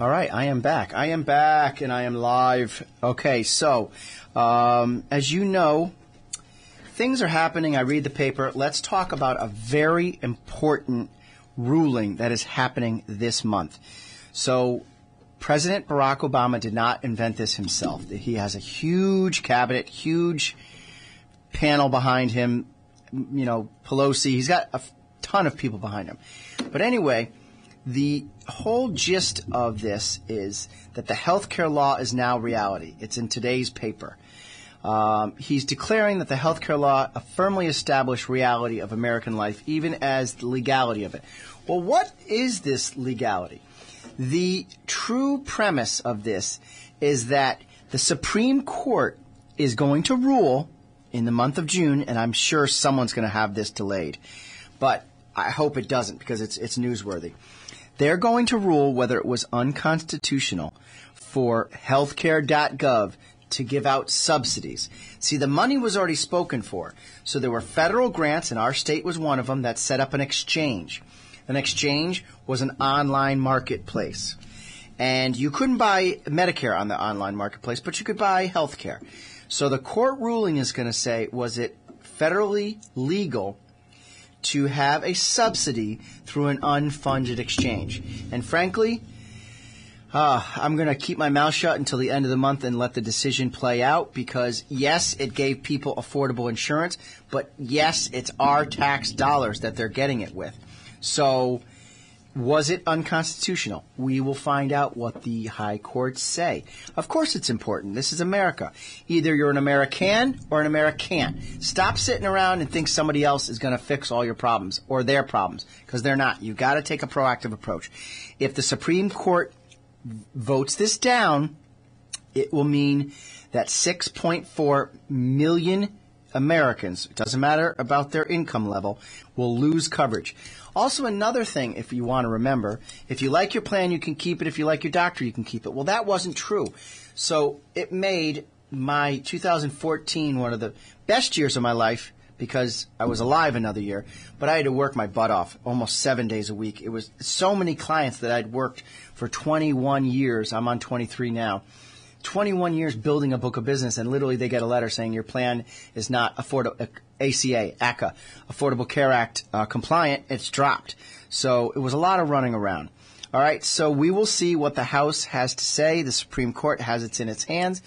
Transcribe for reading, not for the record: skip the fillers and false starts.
All right, I am back. I am back, and I am live. Okay, so as you know, things are happening. I read the paper. Let's talk about a very important ruling that is happening this month. So President Barack Obama did not invent this himself. He has a huge cabinet, huge panel behind him, you know, Pelosi. He's got a ton of people behind him. But anyway, the whole gist of this is that the healthcare law is now reality. It's in today's paper. He's declaring that the healthcare law a firmly established reality of American life, even as the legality of it. Well, what is this legality? The true premise of this is that the Supreme Court is going to rule in the month of June, and I'm sure someone's going to have this delayed. But I hope it doesn't, because it's newsworthy. They're going to rule whether it was unconstitutional for Healthcare.Gov to give out subsidies. See, the money was already spoken for. So there were federal grants, and our state was one of them, that set up an exchange. An exchange was an online marketplace. And you couldn't buy Medicare on the online marketplace, but you could buy healthcare. So the court ruling is going to say, was it federally legal to have a subsidy through an unfunded exchange? And frankly, I'm going to keep my mouth shut until the end of the month and let the decision play out, because yes, it gave people affordable insurance, but yes, it's our tax dollars that they're getting it with. So was it unconstitutional? We will find out what the high courts say. Of course it's important. This is America. Either you're an American or an American. Stop sitting around and think somebody else is going to fix all your problems or their problems, because they're not. You've got to take a proactive approach. If the Supreme Court votes this down, it will mean that 6.4 million Americans, it doesn't matter about their income level, will lose coverage. Also, another thing, if you want to remember, if you like your plan, you can keep it. If you like your doctor, you can keep it. Well, that wasn't true. So it made my 2014 one of the best years of my life, because I was alive another year, but I had to work my butt off almost 7 days a week. It was so many clients that I'd worked for 21 years. I'm on 23 now. 21 years building a book of business, and literally they get a letter saying your plan is not affordable, ACA, Affordable Care Act compliant. It's dropped. So it was a lot of running around. All right, so we will see what the House has to say. The Supreme Court has it in its hands.